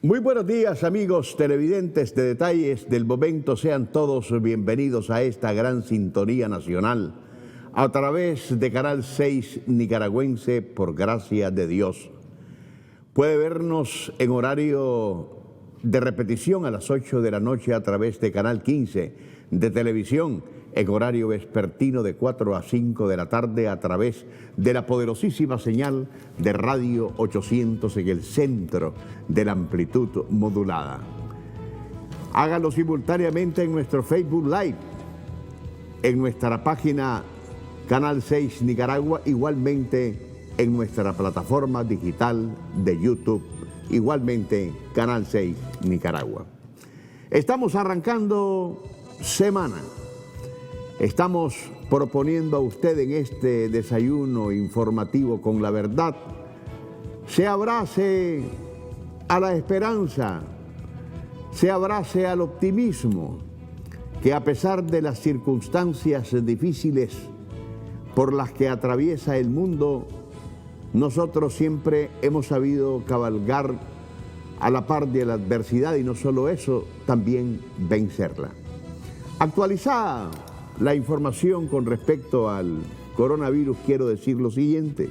Muy buenos días, amigos televidentes de Detalles del Momento. Sean todos bienvenidos a esta gran sintonía nacional a través de Canal 6 Nicaragüense, por gracia de Dios. Puede vernos en horario de repetición a las 8 de la noche a través de Canal 15 de televisión, en horario vespertino de 4 a 5 de la tarde a través de la poderosísima señal de Radio 800 en el centro de la amplitud modulada. Hágalo simultáneamente en nuestro Facebook Live, en nuestra página Canal 6 Nicaragua, igualmente en nuestra plataforma digital de YouTube, igualmente Canal 6 Nicaragua. Estamos arrancando semana. Estamos proponiendo a usted en este desayuno informativo con la verdad, se abrace a la esperanza, se abrace al optimismo, que a pesar de las circunstancias difíciles por las que atraviesa el mundo, nosotros siempre hemos sabido cabalgar a la par de la adversidad y no solo eso, también vencerla. Actualizada la información con respecto al coronavirus, quiero decir lo siguiente.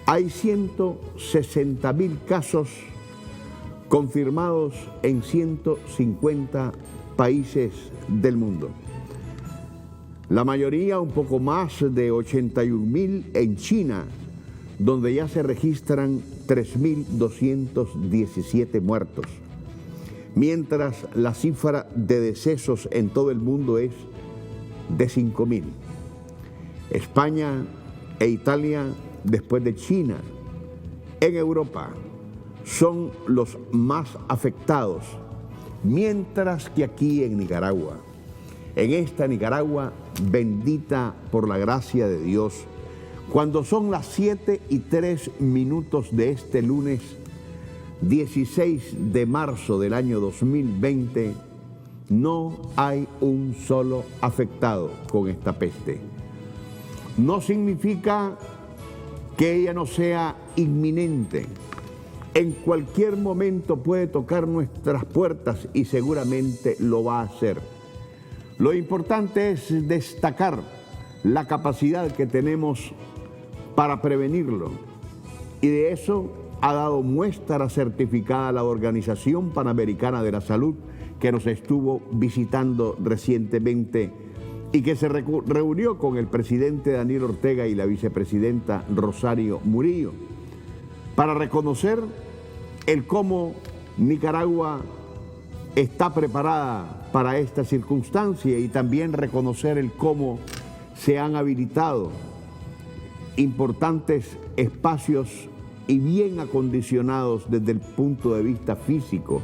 Hay 160.000 casos confirmados en 150 países del mundo. La mayoría, un poco más de 81.000 en China, donde ya se registran 3.217 muertos. Mientras la cifra de decesos en todo el mundo es de 5.000. España e Italia, después de China, en Europa, son los más afectados, mientras que aquí en Nicaragua, en esta Nicaragua bendita por la gracia de Dios, cuando son las 7:03 de este lunes 16 de marzo del año 2020, no hay un solo afectado con esta peste. No significa que ella no sea inminente. En cualquier momento puede tocar nuestras puertas y seguramente lo va a hacer. Lo importante es destacar la capacidad que tenemos para prevenirlo, y de eso ha dado muestra certificada la Organización Panamericana de la Salud, que nos estuvo visitando recientemente y que se reunió con el presidente Daniel Ortega y la vicepresidenta Rosario Murillo para reconocer el cómo Nicaragua está preparada para esta circunstancia y también reconocer el cómo se han habilitado importantes espacios y bien acondicionados desde el punto de vista físico,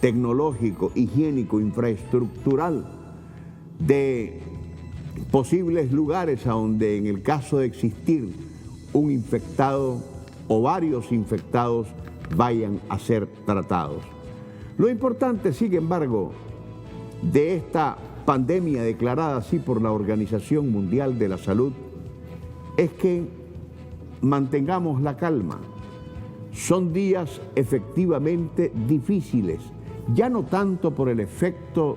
tecnológico, higiénico, infraestructural, de posibles lugares a donde, en el caso de existir un infectado o varios infectados, vayan a ser tratados. Lo importante, sin embargo, de esta pandemia declarada así por la Organización Mundial de la Salud, es que mantengamos la calma. Son días efectivamente difíciles, ya no tanto por el efecto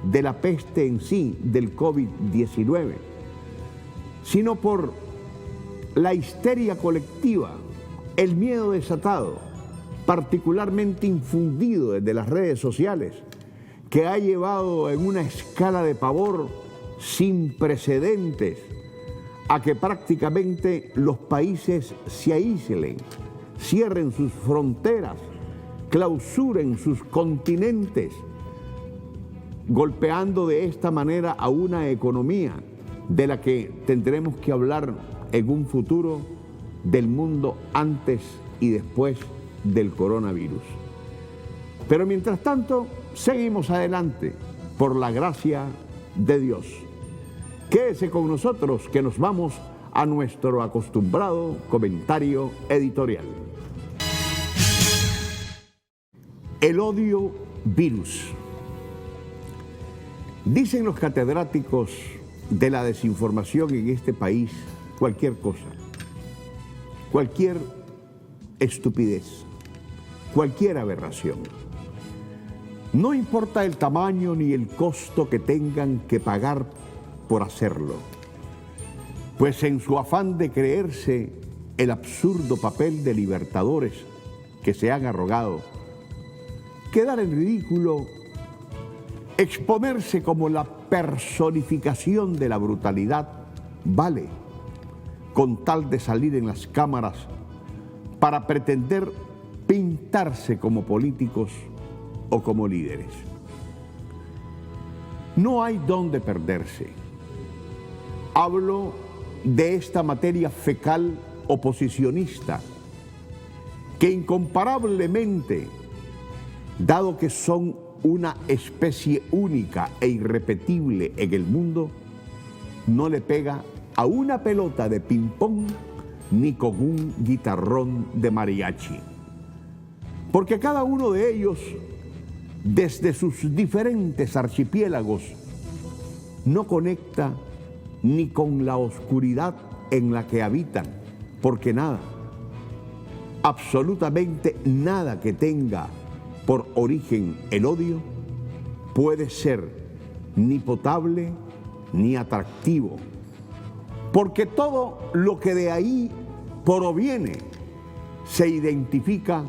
de la peste en sí, del COVID-19, sino por la histeria colectiva, el miedo desatado, particularmente infundido desde las redes sociales, que ha llevado en una escala de pavor sin precedentes a que prácticamente los países se aíslen, cierren sus fronteras, clausuren sus continentes, golpeando de esta manera a una economía de la que tendremos que hablar en un futuro, del mundo antes y después del coronavirus. Pero mientras tanto, seguimos adelante por la gracia de Dios. Quédese con nosotros, que nos vamos a nuestro acostumbrado comentario editorial. El odio virus. Dicen los catedráticos de la desinformación en este país cualquier cosa, cualquier estupidez. cualquier aberración. No importa el tamaño ni el costo que tengan que pagar por hacerlo, pues en su afán de creerse el absurdo papel de libertadores que se han arrogado, quedar en ridículo, exponerse como la personificación de la brutalidad, vale, con tal de salir en las cámaras para pretender pintarse como políticos o como líderes. No hay dónde perderse. Hablo de esta materia fecal oposicionista, que incomparablemente, dado que son una especie única e irrepetible en el mundo, no le pega a una pelota de ping-pong ni con un guitarrón de mariachi. Porque cada uno de ellos, desde sus diferentes archipiélagos, no conecta ni con la oscuridad en la que habitan, porque nada, absolutamente nada que tenga por origen el odio puede ser ni potable ni atractivo, porque todo lo que de ahí proviene se identifica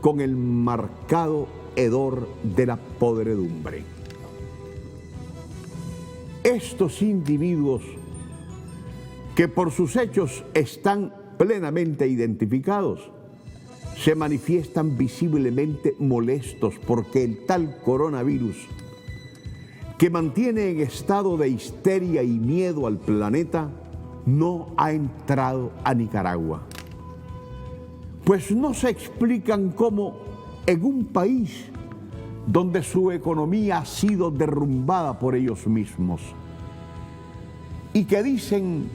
con el marcado hedor de la podredumbre. Estos individuos que por sus hechos están plenamente identificados, se manifiestan visiblemente molestos porque el tal coronavirus, que mantiene en estado de histeria y miedo al planeta, no ha entrado a Nicaragua. Pues no se explican cómo en un país donde su economía ha sido derrumbada por ellos mismos y que dicen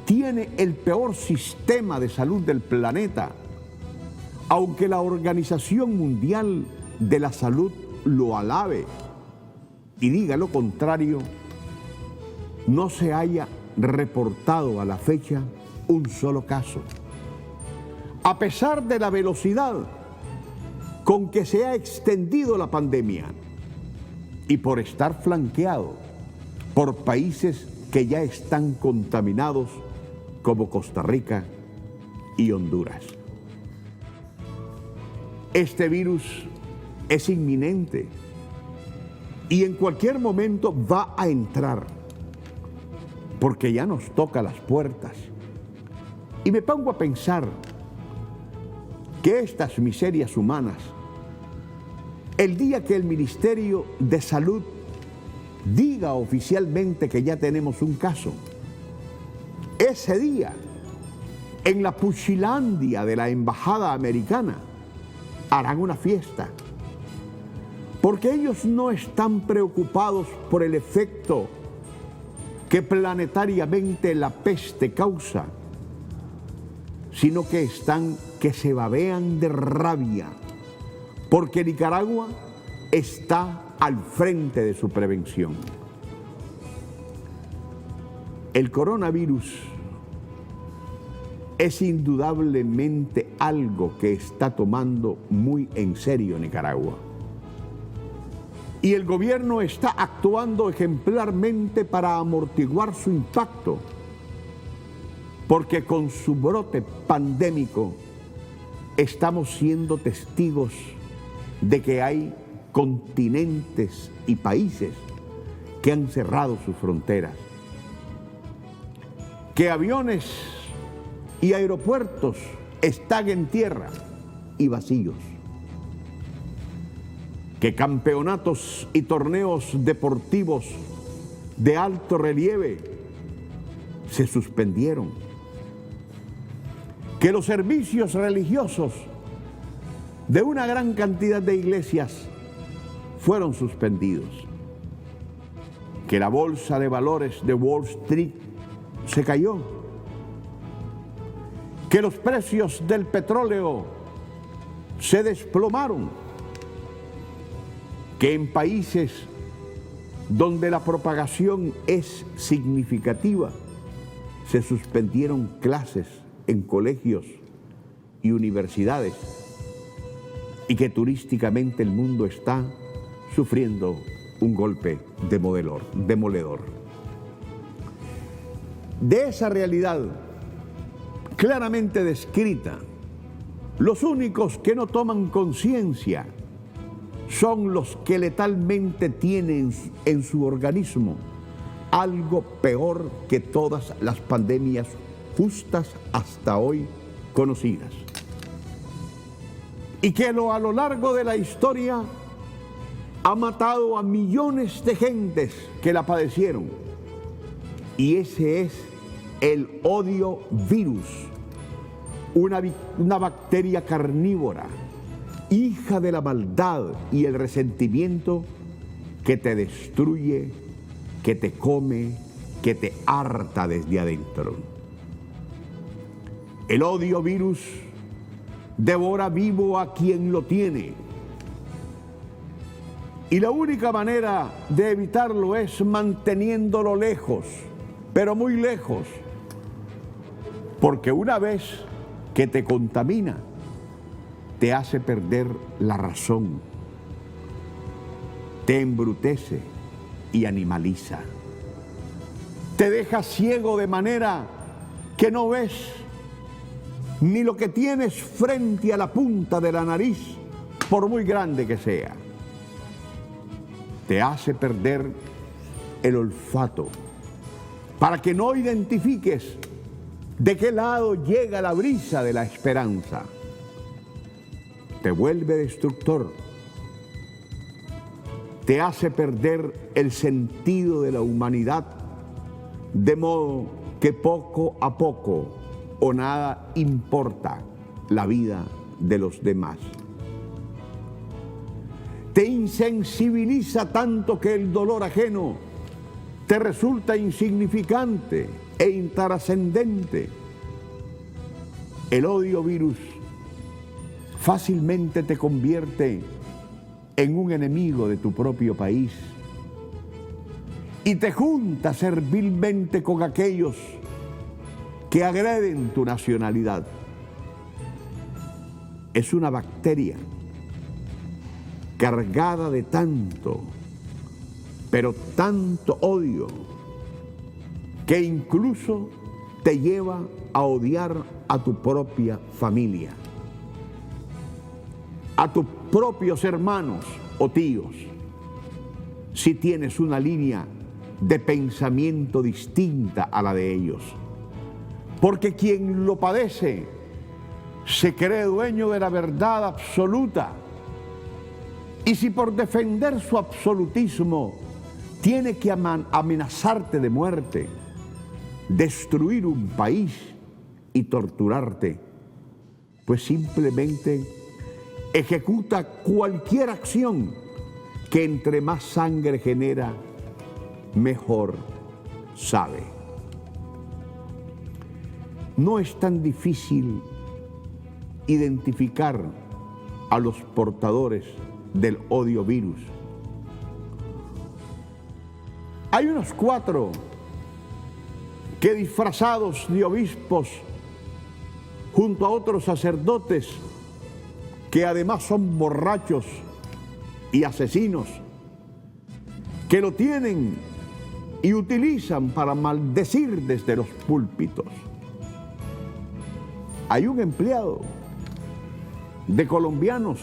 tiene el peor sistema de salud del planeta, aunque la Organización Mundial de la Salud lo alabe y diga lo contrario, no se haya reportado a la fecha un solo caso. A pesar de la velocidad con que se ha extendido la pandemia y por estar flanqueado por países que ya están contaminados como Costa Rica y Honduras. Este virus es inminente y en cualquier momento va a entrar, porque ya nos toca las puertas. Y me pongo a pensar que estas miserias humanas, el día que el Ministerio de Salud diga oficialmente que ya tenemos un caso, ese día, en la Puchilandia de la Embajada Americana, harán una fiesta, porque ellos no están preocupados por el efecto que planetariamente la peste causa, sino que están que se babean de rabia, porque Nicaragua está al frente de su prevención. El coronavirus es indudablemente algo que está tomando muy en serio Nicaragua. Y el gobierno está actuando ejemplarmente para amortiguar su impacto, porque con su brote pandémico estamos siendo testigos de que hay continentes y países que han cerrado sus fronteras, que aviones y aeropuertos están en tierra y vacíos, que campeonatos y torneos deportivos de alto relieve se suspendieron, que los servicios religiosos de una gran cantidad de iglesias fueron suspendidos, que la bolsa de valores de Wall Street se cayó, que los precios del petróleo se desplomaron, que en países donde la propagación es significativa se suspendieron clases en colegios y universidades, y que turísticamente el mundo está sufriendo un golpe demoledor. De esa realidad claramente descrita, los únicos que no toman conciencia son los que letalmente tienen en su organismo algo peor que todas las pandemias justas hasta hoy conocidas. Y que a lo largo de la historia ha matado a millones de gentes que la padecieron. Y ese es el odio virus, una bacteria carnívora, hija de la maldad y el resentimiento que te destruye, que te come, que te harta desde adentro. El odio virus devora vivo a quien lo tiene. Y la única manera de evitarlo es manteniéndolo lejos, pero muy lejos. Porque una vez que te contamina, te hace perder la razón, te embrutece y animaliza. Te deja ciego de manera que no ves ni lo que tienes frente a la punta de la nariz, por muy grande que sea. Te hace perder el olfato para que no identifiques de qué lado llega la brisa de la esperanza. Te vuelve destructor. Te hace perder el sentido de la humanidad, de modo que poco a poco o nada importa la vida de los demás. Te insensibiliza tanto que el dolor ajeno te resulta insignificante e intrascendente. El odio virus fácilmente te convierte en un enemigo de tu propio país y te junta servilmente con aquellos que agreden tu nacionalidad. Es una bacteria cargada de tanto, pero tanto odio, que incluso te lleva a odiar a tu propia familia, a tus propios hermanos o tíos, si tienes una línea de pensamiento distinta a la de ellos. Porque quien lo padece se cree dueño de la verdad absoluta. Y si por defender su absolutismo tiene que amenazarte de muerte, destruir un país y torturarte, pues simplemente ejecuta cualquier acción que entre más sangre genera, mejor sabe. No es tan difícil identificar a los portadores del odio virus. Hay unos 4 que, disfrazados de obispos, junto a otros sacerdotes que además son borrachos y asesinos, que lo tienen y utilizan para maldecir desde los púlpitos. Hay un empleado de Colombianos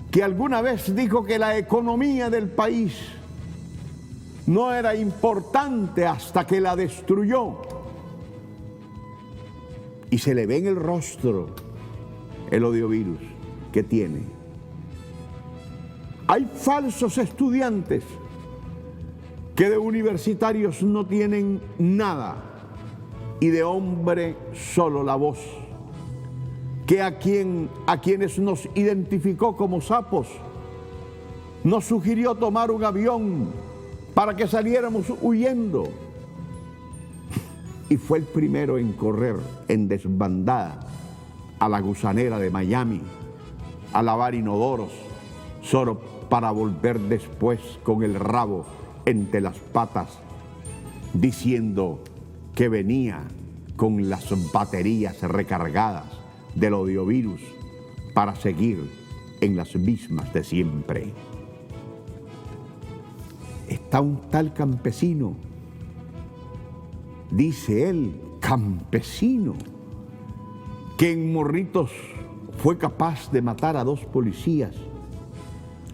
que alguna vez dijo que la economía del país no era importante hasta que la destruyó. Y se le ve en el rostro el odiovirus que tiene. Hay falsos estudiantes que de universitarios no tienen nada y de hombre solo la voz, que a quienes nos identificó como sapos nos sugirió tomar un avión para que saliéramos huyendo, y fue el primero en correr en desbandada a la Gusanera de Miami a lavar inodoros, solo para volver después con el rabo entre las patas, diciendo que venía con las baterías recargadas del odiovirus para seguir en las mismas de siempre. Está un tal campesino, dice él, campesino, que en Morritos fue capaz de matar a 2 policías,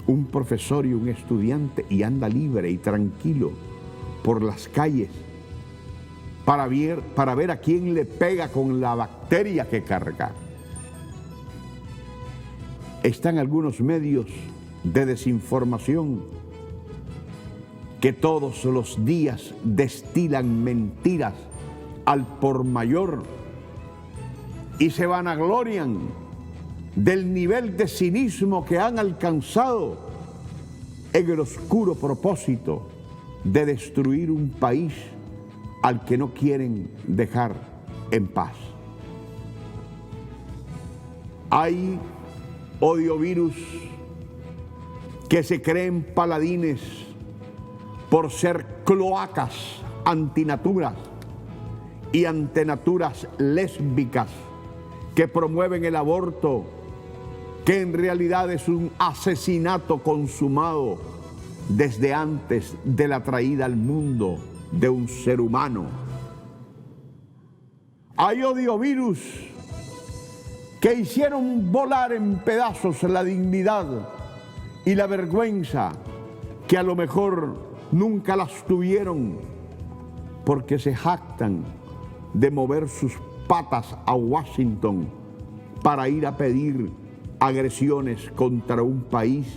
un profesor y un estudiante, y anda libre y tranquilo por las calles para ver a quién le pega con la bacteria que carga. Están algunos medios de desinformación que todos los días destilan mentiras al por mayor y se vanaglorian del nivel de cinismo que han alcanzado en el oscuro propósito de destruir un país al que no quieren dejar en paz. Hay odiovirus que se creen paladines por ser cloacas antinaturas y antenaturas lésbicas que promueven el aborto, que en realidad es un asesinato consumado desde antes de la traída al mundo de un ser humano. Hay odiovirus que hicieron volar en pedazos la dignidad y la vergüenza que a lo mejor nunca las tuvieron, porque se jactan de mover sus patas a Washington para ir a pedir agresiones contra un país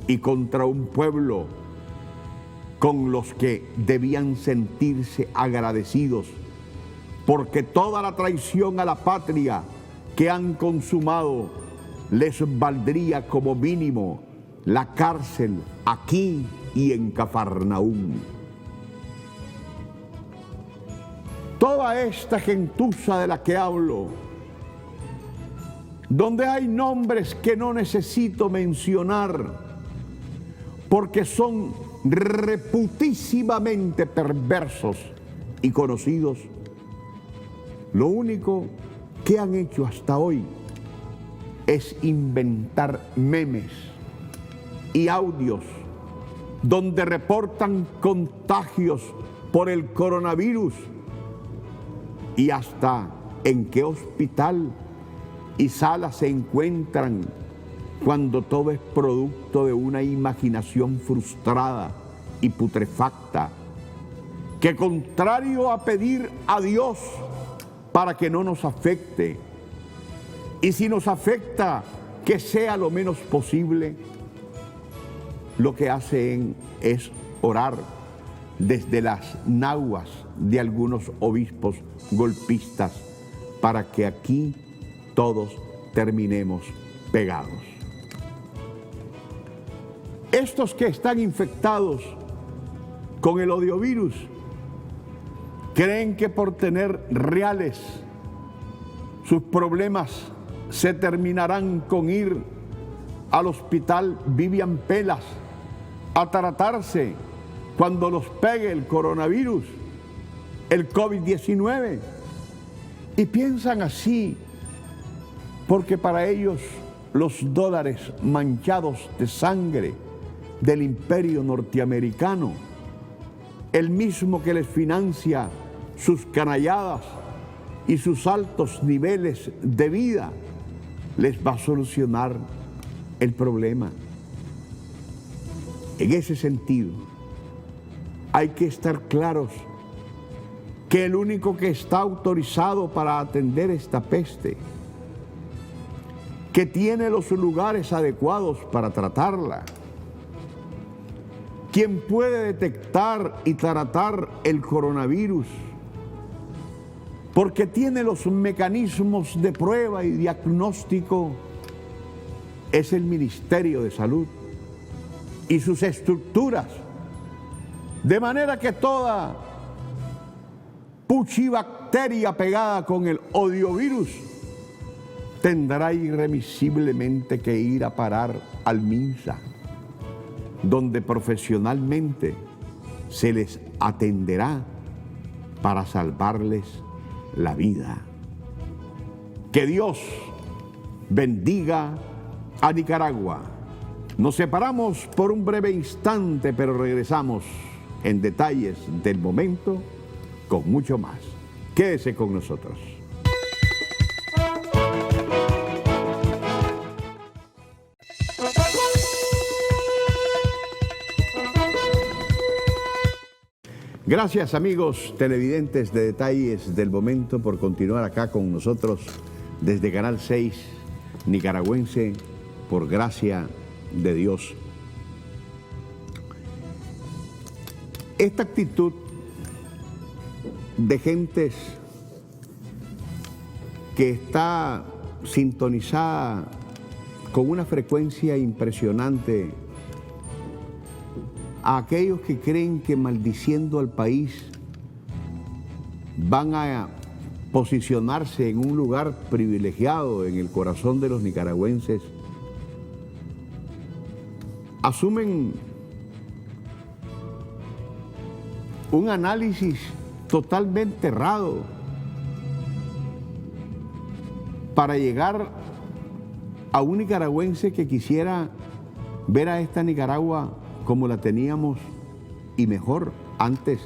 y contra un pueblo con los que debían sentirse agradecidos, porque toda la traición a la patria que han consumado les valdría como mínimo la cárcel aquí y en Cafarnaúm. Toda esta gentuza de la que hablo, donde hay nombres que no necesito mencionar porque son reputísimamente perversos y conocidos, lo único que han hecho hasta hoy es inventar memes y audios donde reportan contagios por el coronavirus y hasta en qué hospital y sala se encuentran, cuando todo es producto de una imaginación frustrada y putrefacta, que contrario a pedir a Dios para que no nos afecte, y si nos afecta, que sea lo menos posible, lo que hacen es orar desde las naguas de algunos obispos golpistas para que aquí todos terminemos pegados. Estos que están infectados con el odiovirus creen que por tener reales sus problemas se terminarán con ir al hospital Vivian Pelas a tratarse cuando los pegue el coronavirus, el COVID-19. Y piensan así porque para ellos los dólares manchados de sangre del imperio norteamericano, el mismo que les financia sus canalladas y sus altos niveles de vida, les va a solucionar el problema. En ese sentido, hay que estar claros que el único que está autorizado para atender esta peste, que tiene los lugares adecuados para tratarla, quien puede detectar y tratar el coronavirus, porque tiene los mecanismos de prueba y diagnóstico, es el Ministerio de Salud y sus estructuras, de manera que toda puchibacteria pegada con el odiovirus tendrá irremisiblemente que ir a parar al MINSA, donde profesionalmente se les atenderá para salvarles la vida. Que Dios bendiga a Nicaragua. Nos separamos por un breve instante, pero regresamos en detalles del momento con mucho más. Quédese con nosotros. Gracias, amigos televidentes de Detalles del Momento, por continuar acá con nosotros desde Canal 6 Nicaragüense, por gracia de Dios. Esta actitud de gentes que está sintonizada con una frecuencia impresionante a aquellos que creen que maldiciendo al país van a posicionarse en un lugar privilegiado en el corazón de los nicaragüenses, asumen un análisis totalmente errado para llegar a un nicaragüense que quisiera ver a esta Nicaragua como la teníamos y mejor antes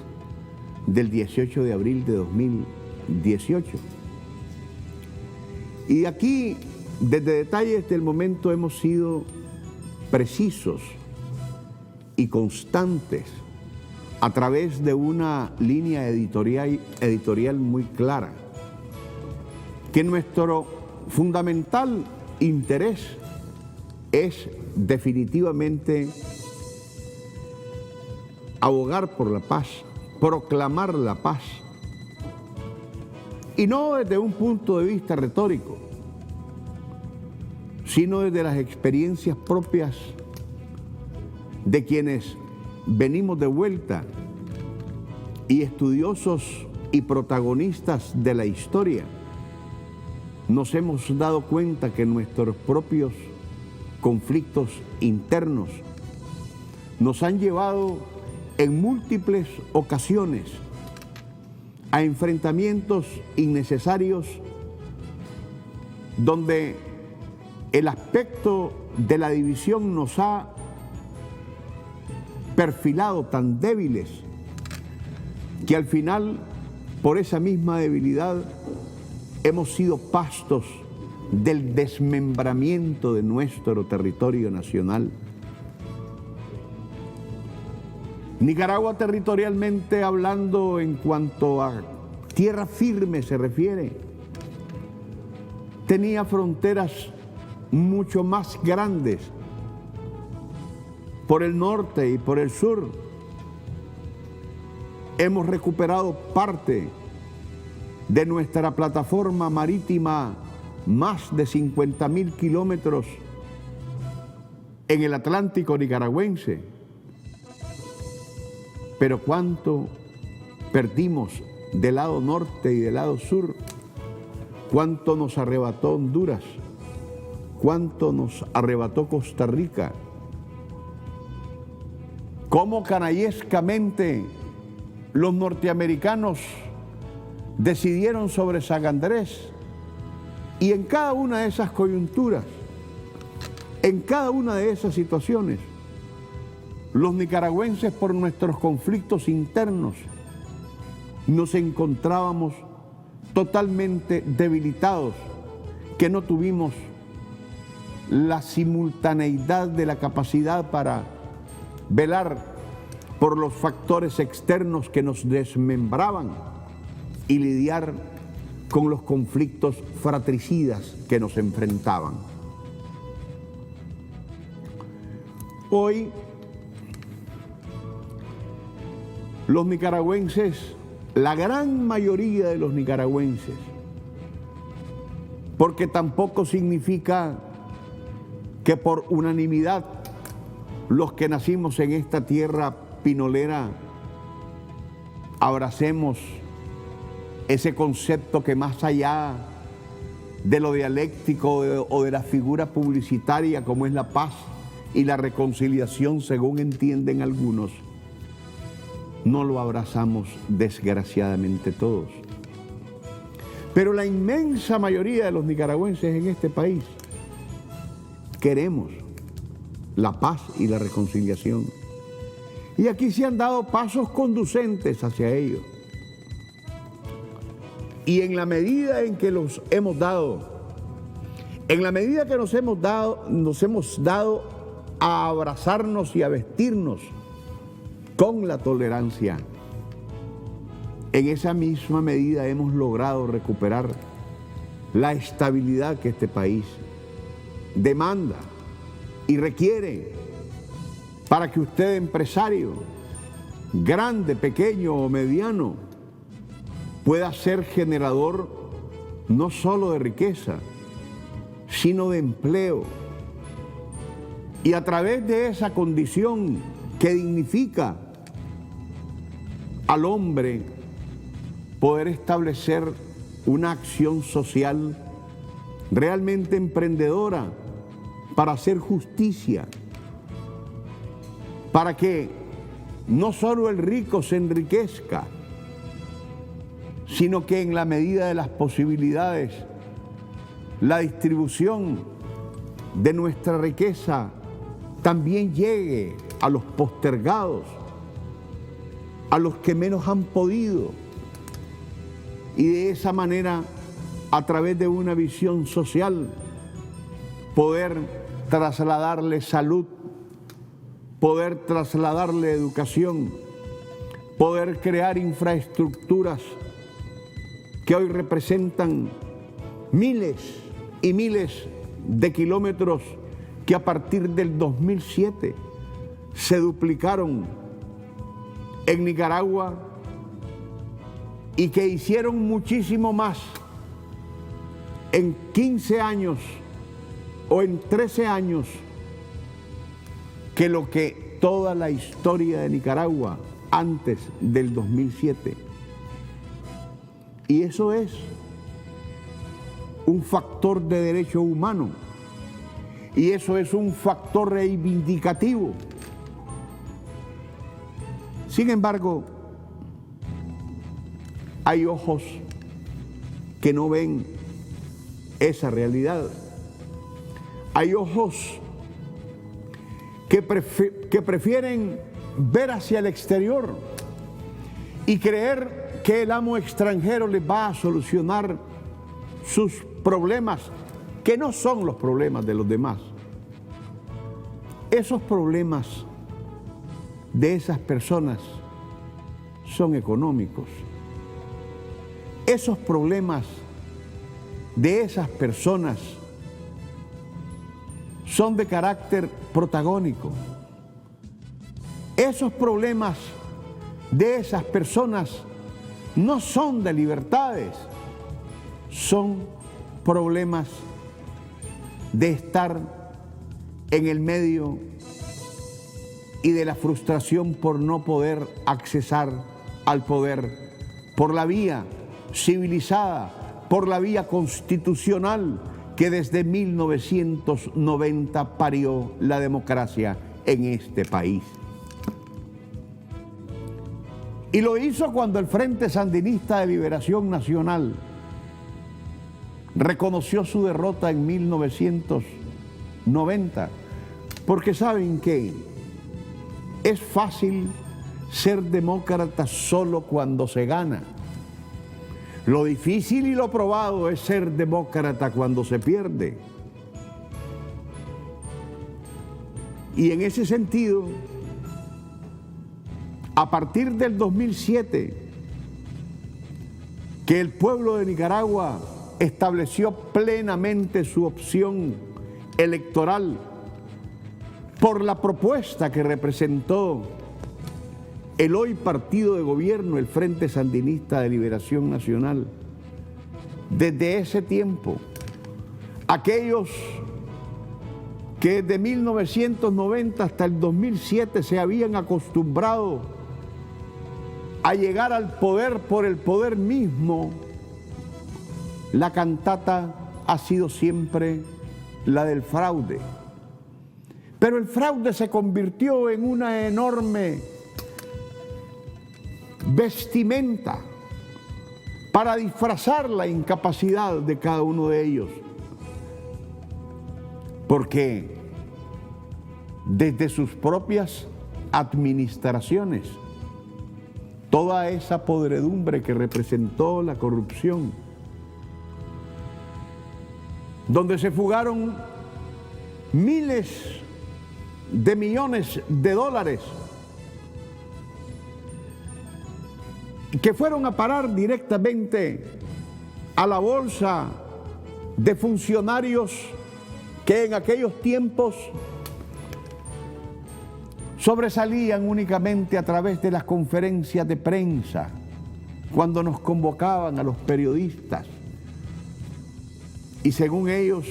del 18 de abril de 2018. Y aquí, desde Detalles del Momento, hemos sido precisos y constantes a través de una línea editorial muy clara, que nuestro fundamental interés es definitivamente abogar por la paz, proclamar la paz, y no desde un punto de vista retórico, sino desde las experiencias propias de quienes venimos de vuelta y estudiosos y protagonistas de la historia. Nos hemos dado cuenta que nuestros propios conflictos internos nos han llevado en múltiples ocasiones a enfrentamientos innecesarios donde el aspecto de la división nos ha perfilado tan débiles que al final, por esa misma debilidad, hemos sido pastos del desmembramiento de nuestro territorio nacional. Nicaragua, territorialmente hablando, en cuanto a tierra firme se refiere, tenía fronteras mucho más grandes por el norte y por el sur. Hemos recuperado parte de nuestra plataforma marítima, más de 50.000 kilómetros en el Atlántico nicaragüense. Pero cuánto perdimos del lado norte y del lado sur, cuánto nos arrebató Honduras, cuánto nos arrebató Costa Rica, cómo canallescamente los norteamericanos decidieron sobre San Andrés, y en cada una de esas coyunturas, en cada una de esas situaciones, los nicaragüenses, por nuestros conflictos internos, nos encontrábamos totalmente debilitados, que no tuvimos la simultaneidad de la capacidad para velar por los factores externos que nos desmembraban y lidiar con los conflictos fratricidas que nos enfrentaban. Hoy, los nicaragüenses, la gran mayoría de los nicaragüenses, porque tampoco significa que por unanimidad los que nacimos en esta tierra pinolera abracemos ese concepto que, más allá de lo dialéctico o de la figura publicitaria como es la paz y la reconciliación, según entienden algunos, no lo abrazamos desgraciadamente todos. Pero la inmensa mayoría de los nicaragüenses en este país queremos la paz y la reconciliación. Y aquí se han dado pasos conducentes hacia ello. Y en la medida en que los hemos dado, en la medida que nos hemos dado a abrazarnos y a vestirnos con la tolerancia, en esa misma medida hemos logrado recuperar la estabilidad que este país demanda y requiere para que usted, empresario, grande, pequeño o mediano, pueda ser generador no solo de riqueza, sino de empleo. Y a través de esa condición que dignifica al hombre, poder establecer una acción social realmente emprendedora para hacer justicia, para que no solo el rico se enriquezca, sino que en la medida de las posibilidades, la distribución de nuestra riqueza también llegue a los postergados, a los que menos han podido, y de esa manera, a través de una visión social, poder trasladarle salud, poder trasladarle educación, poder crear infraestructuras que hoy representan miles y miles de kilómetros que a partir del 2007 se duplicaron en Nicaragua y que hicieron muchísimo más en 15 años o en 13 años que lo que toda la historia de Nicaragua antes del 2007. Y eso es un factor de derecho humano, y eso es un factor reivindicativo. Sin embargo, hay ojos que no ven esa realidad. Hay ojos que prefieren ver hacia el exterior y creer que el amo extranjero les va a solucionar sus problemas, que no son los problemas de los demás. Esos problemas de esas personas son económicos. Esos problemas de esas personas son de carácter protagónico. Esos problemas de esas personas no son de libertades, son problemas de estar en el medio y de la frustración por no poder accesar al poder por la vía civilizada, por la vía constitucional que desde 1990 parió la democracia en este país. Y lo hizo cuando el Frente Sandinista de Liberación Nacional reconoció su derrota en 1990, porque saben que es fácil ser demócrata solo cuando se gana. Lo difícil y lo probado es ser demócrata cuando se pierde. Y en ese sentido, a partir del 2007, que el pueblo de Nicaragua estableció plenamente su opción electoral por la propuesta que representó el hoy partido de gobierno, el Frente Sandinista de Liberación Nacional. Desde ese tiempo, aquellos que desde 1990 hasta el 2007 se habían acostumbrado a llegar al poder por el poder mismo, la cantata ha sido siempre la del fraude. Pero el fraude se convirtió en una enorme vestimenta para disfrazar la incapacidad de cada uno de ellos. porque desde sus propias administraciones, toda esa podredumbre que representó la corrupción, donde se fugaron miles de millones de dólares que fueron a parar directamente a la bolsa de funcionarios que en aquellos tiempos sobresalían únicamente a través de las conferencias de prensa, cuando nos convocaban a los periodistas, y según ellos,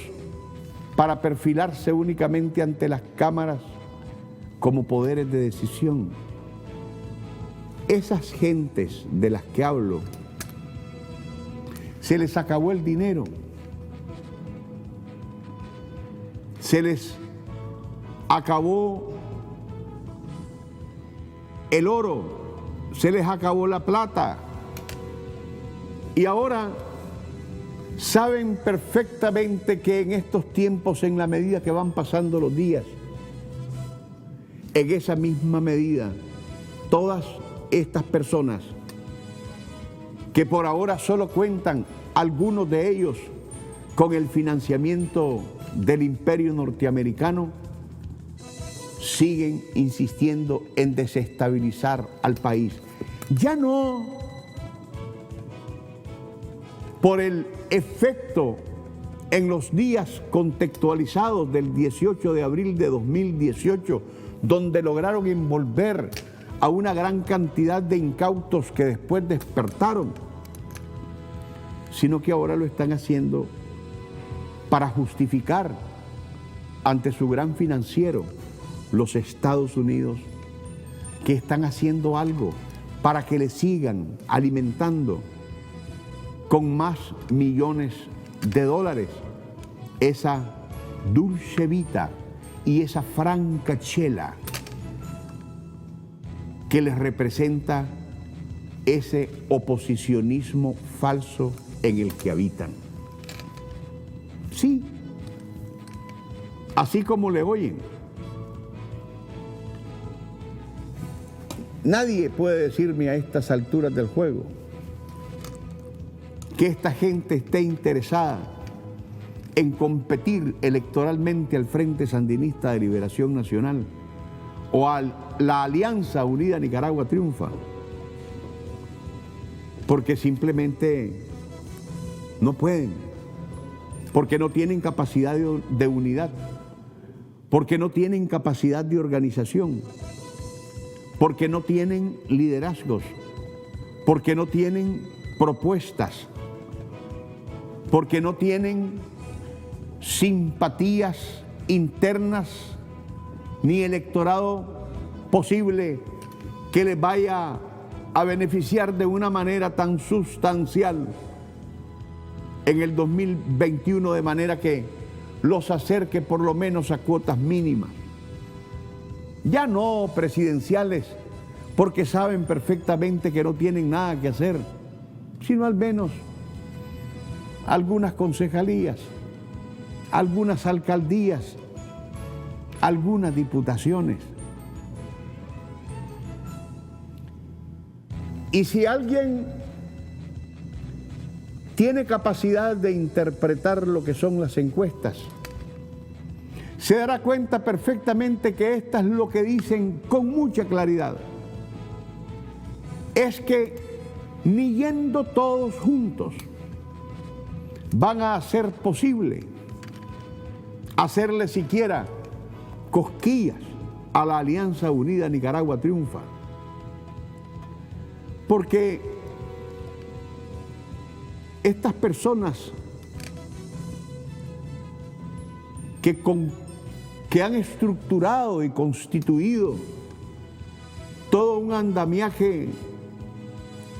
para perfilarse únicamente ante las cámaras como poderes de decisión. Esas gentes de las que hablo, se les acabó el dinero, se les acabó el oro, se les acabó la plata, y ahora saben perfectamente que en estos tiempos, en la medida que van pasando los días, en esa misma medida, todas estas personas que por ahora solo cuentan, algunos de ellos, con el financiamiento del imperio norteamericano, siguen insistiendo en desestabilizar al país. Ya no por el efecto en los días contextualizados del 18 de abril de 2018, donde lograron envolver a una gran cantidad de incautos que después despertaron, sino que ahora lo están haciendo para justificar ante su gran financiero, los Estados Unidos, que están haciendo algo para que le sigan alimentando con más millones de dólares esa dulce vita y esa franca chela que les representa ese oposicionismo falso en el que habitan. Sí, así como le oyen. Nadie puede decirme a estas alturas del juego que esta gente esté interesada en competir electoralmente al Frente Sandinista de Liberación Nacional o a la Alianza Unida Nicaragua Triunfa, porque simplemente no pueden, porque no tienen capacidad de unidad, porque no tienen capacidad de organización, porque no tienen liderazgos, porque no tienen propuestas, porque no tienen simpatías internas ni electorado posible que les vaya a beneficiar de una manera tan sustancial en el 2021, de manera que los acerque por lo menos a cuotas mínimas. Ya no presidenciales, porque saben perfectamente que no tienen nada que hacer, sino al menos algunas concejalías, algunas alcaldías, algunas diputaciones. Y si alguien tiene capacidad de interpretar lo que son las encuestas, se dará cuenta perfectamente que estas lo que dicen con mucha claridad es que ni yendo todos juntos van a hacer posible hacerle siquiera cosquillas a la Alianza Unida Nicaragua Triunfa, porque estas personas que han estructurado y constituido todo un andamiaje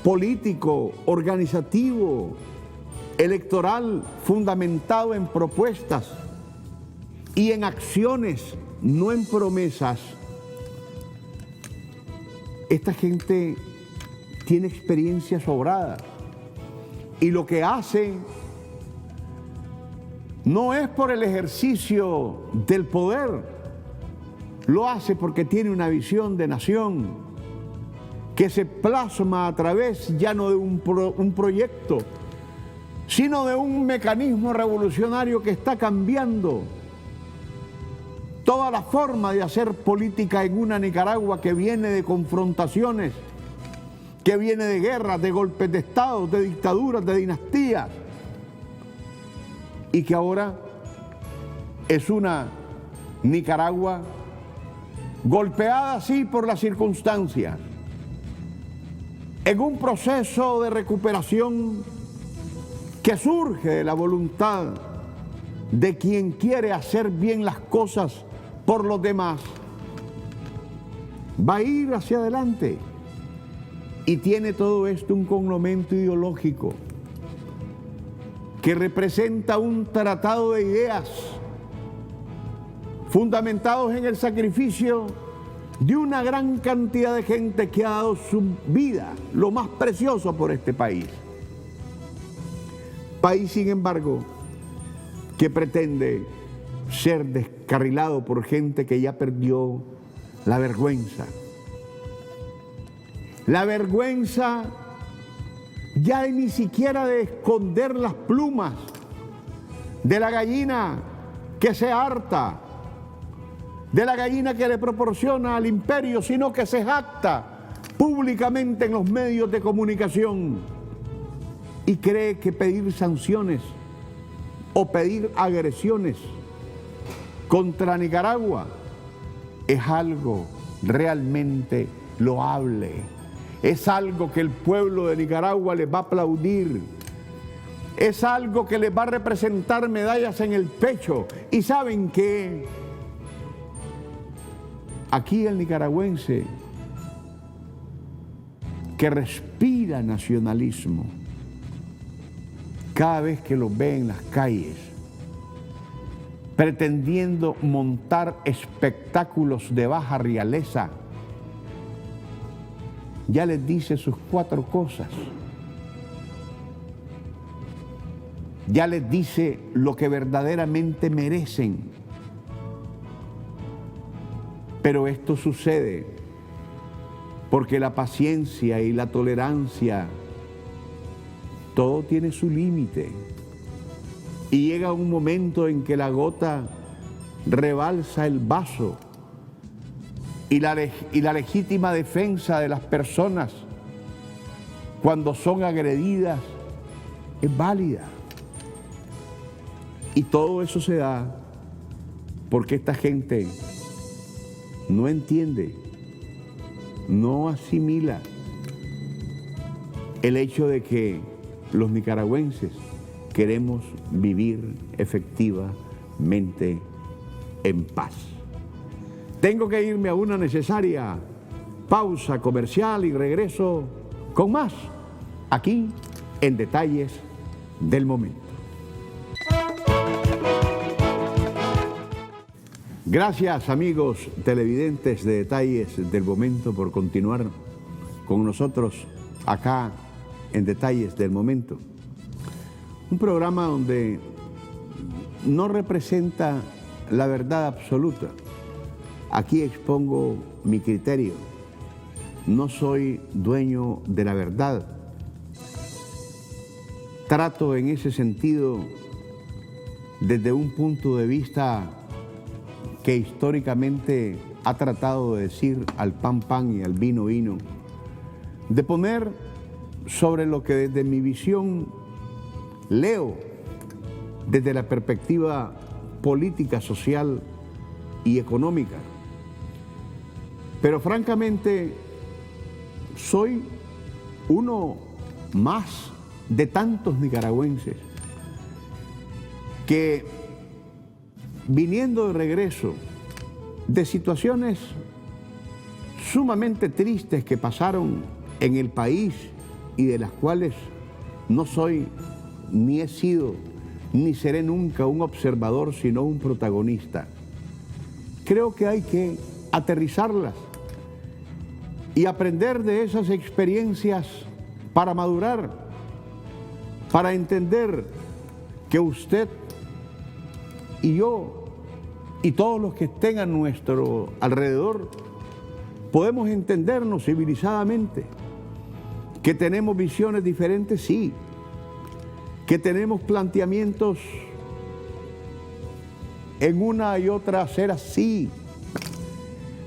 político, organizativo, electoral, fundamentado en propuestas y en acciones, no en promesas, esta gente tiene experiencia sobrada, y lo que hace no es por el ejercicio del poder, lo hace porque tiene una visión de nación que se plasma a través ya no de un proyecto, sino de un mecanismo revolucionario que está cambiando toda la forma de hacer política en una Nicaragua que viene de confrontaciones, que viene de guerras, de golpes de Estado, de dictaduras, de dinastías, y que ahora es una Nicaragua golpeada sí por las circunstancias, en un proceso de recuperación que surge de la voluntad de quien quiere hacer bien las cosas por los demás. Va a ir hacia adelante y tiene todo esto un conglomerado ideológico que representa un tratado de ideas fundamentados en el sacrificio de una gran cantidad de gente que ha dado su vida, lo más precioso, por este país. País, sin embargo, que pretende ser descarrilado por gente que ya perdió la vergüenza. La vergüenza ya ni siquiera de esconder las plumas de la gallina que se harta, de la gallina que le proporciona al imperio, sino que se jacta públicamente en los medios de comunicación y cree que pedir sanciones o pedir agresiones contra Nicaragua es algo realmente loable, es algo que el pueblo de Nicaragua les va a aplaudir, es algo que les va a representar medallas en el pecho. Y ¿saben qué? Aquí el nicaragüense que respira nacionalismo, cada vez que los ve en las calles, pretendiendo montar espectáculos de baja realeza, ya les dice sus cuatro cosas. Ya les dice lo que verdaderamente merecen. Pero esto sucede porque la paciencia y la tolerancia, todo tiene su límite. Y llega un momento en que la gota rebalsa el vaso y la legítima defensa de las personas cuando son agredidas es válida. Y todo eso se da porque esta gente no entiende, no asimila el hecho de que los nicaragüenses queremos vivir efectivamente en paz. Tengo que irme a una necesaria pausa comercial y regreso con más aquí en Detalles del Momento. Gracias, amigos televidentes de Detalles del Momento, por continuar con nosotros acá en Detalles del Momento. Un programa donde no representa la verdad absoluta. Aquí expongo mi criterio. No soy dueño de la verdad. Trato en ese sentido desde un punto de vista que históricamente ha tratado de decir al pan pan y al vino vino, de poner sobre lo que desde mi visión leo, desde la perspectiva política, social y económica. Pero francamente, soy uno más de tantos nicaragüenses que, viniendo de regreso de situaciones sumamente tristes que pasaron en el país y de las cuales no soy, ni he sido, ni seré nunca un observador, sino un protagonista, creo que hay que aterrizarlas y aprender de esas experiencias para madurar, para entender que usted y yo y todos los que estén a nuestro alrededor podemos entendernos civilizadamente. Que tenemos visiones diferentes, sí. Que tenemos planteamientos en una y otra acera, sí.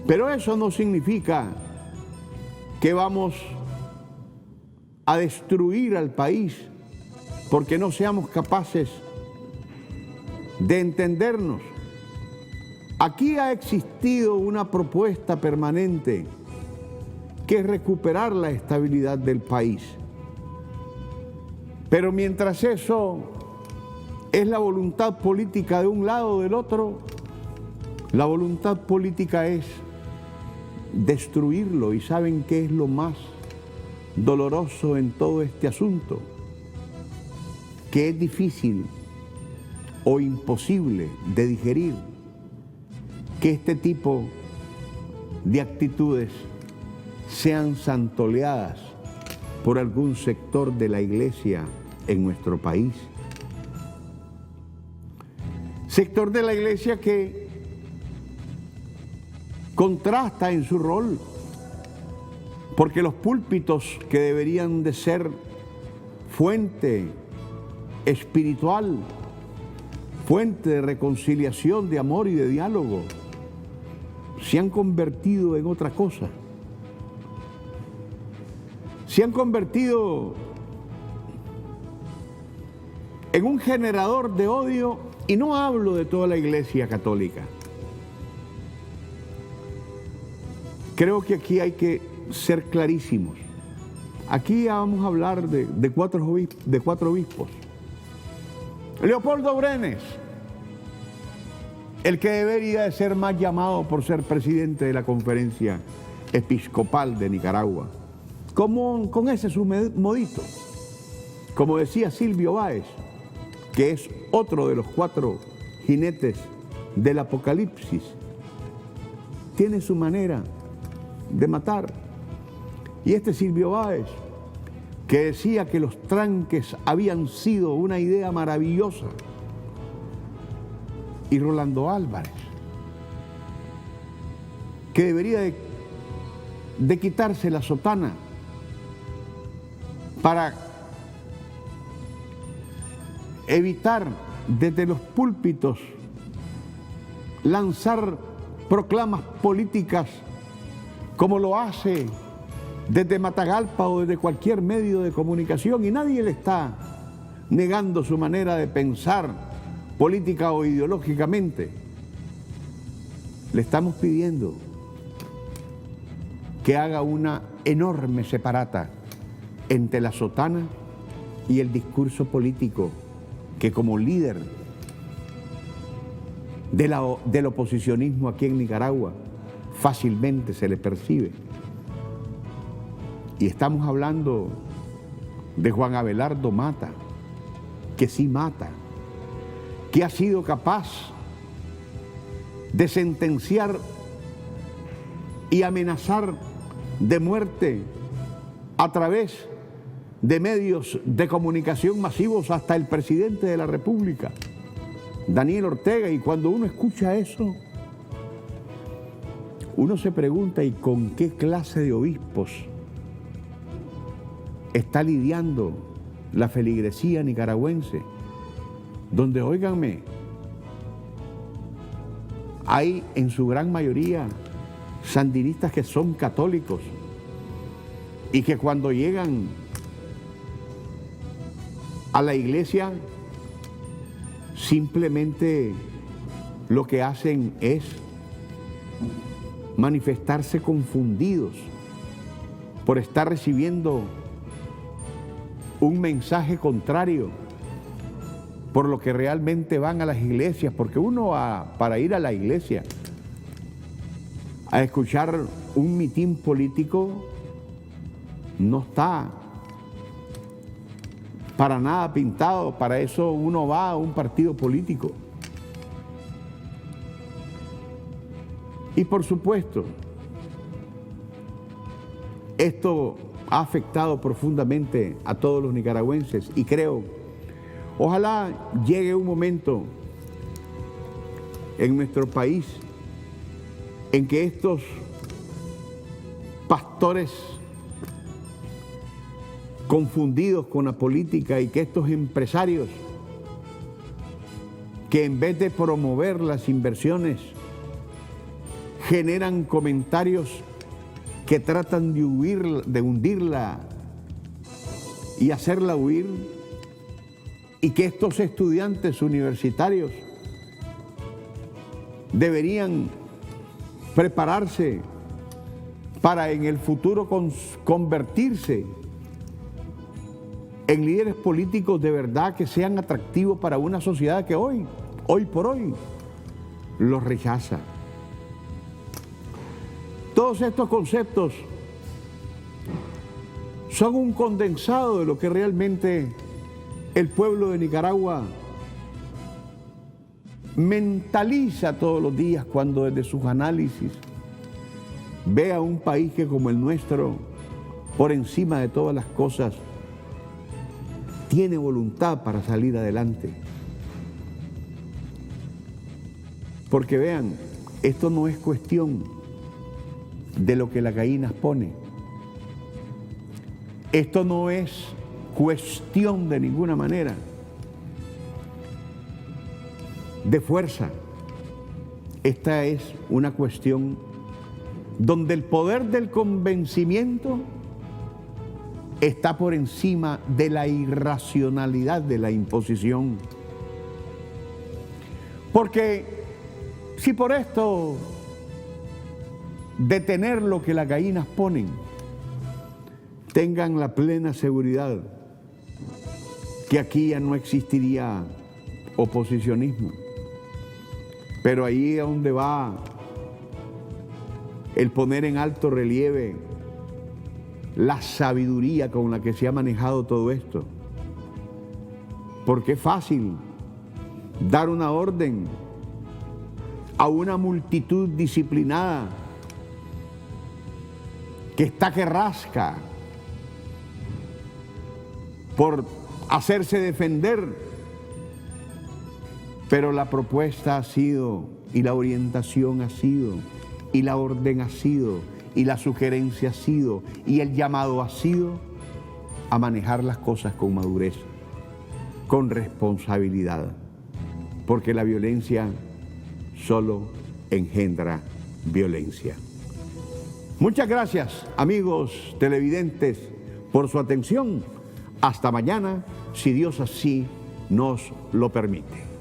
Pero eso no significa que vamos a destruir al país porque no seamos capaces de entendernos. Aquí ha existido una propuesta permanente que es recuperar la estabilidad del país. Pero mientras eso es la voluntad política de un lado o del otro, la voluntad política es destruirlo. ¿Y saben qué es lo más doloroso en todo este asunto? Que es difícil o imposible de digerir que este tipo de actitudes sean santoleadas por algún sector de la iglesia en nuestro país. Sector de la iglesia que contrasta en su rol, porque los púlpitos que deberían de ser fuente espiritual, fuente de reconciliación, de amor y de diálogo, se han convertido en otra cosa. Se han convertido en un generador de odio, y no hablo de toda la Iglesia católica. Creo que aquí hay que ser clarísimos. Aquí vamos a hablar de cuatro obispos. Leopoldo Brenes, el que debería de ser más llamado por ser presidente de la Conferencia Episcopal de Nicaragua, con ese su modito. Como decía Silvio Báez, que es otro de los 4 jinetes del Apocalipsis, tiene su manera de matar. Y este Silvio Báez, que decía que los tranques habían sido una idea maravillosa, y Rolando Álvarez, que debería de quitarse la sotana para evitar desde los púlpitos lanzar proclamas políticas como lo hace desde Matagalpa o desde cualquier medio de comunicación, y nadie le está negando su manera de pensar política o ideológicamente. Le estamos pidiendo que haga una enorme separata entre la sotana y el discurso político que como líder del oposicionismo aquí en Nicaragua fácilmente se le percibe. Y estamos hablando de Juan Abelardo Mata, que sí mata, que ha sido capaz de sentenciar y amenazar de muerte a través de medios de comunicación masivos hasta el presidente de la República, Daniel Ortega. Y cuando uno escucha eso, uno se pregunta, ¿y con qué clase de obispos está lidiando la feligresía nicaragüense? Donde, óiganme, hay en su gran mayoría sandinistas que son católicos y que cuando llegan a la iglesia simplemente lo que hacen es manifestarse confundidos por estar recibiendo un mensaje contrario por lo que realmente van a las iglesias, porque uno para ir a la iglesia a escuchar un mitin político no está para nada pintado. Para eso uno va a un partido político. Y por supuesto, esto ha afectado profundamente a todos los nicaragüenses, y creo, ojalá llegue un momento en nuestro país en que estos pastores confundidos con la política y que estos empresarios que en vez de promover las inversiones generan comentarios que tratan de hundirla y hacerla huir, y que estos estudiantes universitarios deberían prepararse para en el futuro convertirse en líderes políticos de verdad que sean atractivos para una sociedad que hoy por hoy, los rechaza. Todos estos conceptos son un condensado de lo que realmente el pueblo de Nicaragua mentaliza todos los días cuando desde sus análisis ve a un país que como el nuestro, por encima de todas las cosas, tiene voluntad para salir adelante. Porque vean, esto no es cuestión de lo que la Caínas pone. Esto no es cuestión de ninguna manera de fuerza. Esta es una cuestión donde el poder del convencimiento está por encima de la irracionalidad de la imposición. Porque si por esto detener lo que las Caínas ponen, tengan la plena seguridad que aquí ya no existiría oposicionismo. Pero ahí es donde va el poner en alto relieve la sabiduría con la que se ha manejado todo esto. Porque es fácil dar una orden a una multitud disciplinada que está que rasca por hacerse defender, pero la propuesta ha sido, y la orientación ha sido, y la orden ha sido, y la sugerencia ha sido, y el llamado ha sido a manejar las cosas con madurez, con responsabilidad, porque la violencia solo engendra violencia. Muchas gracias, amigos televidentes, por su atención. Hasta mañana, si Dios así nos lo permite.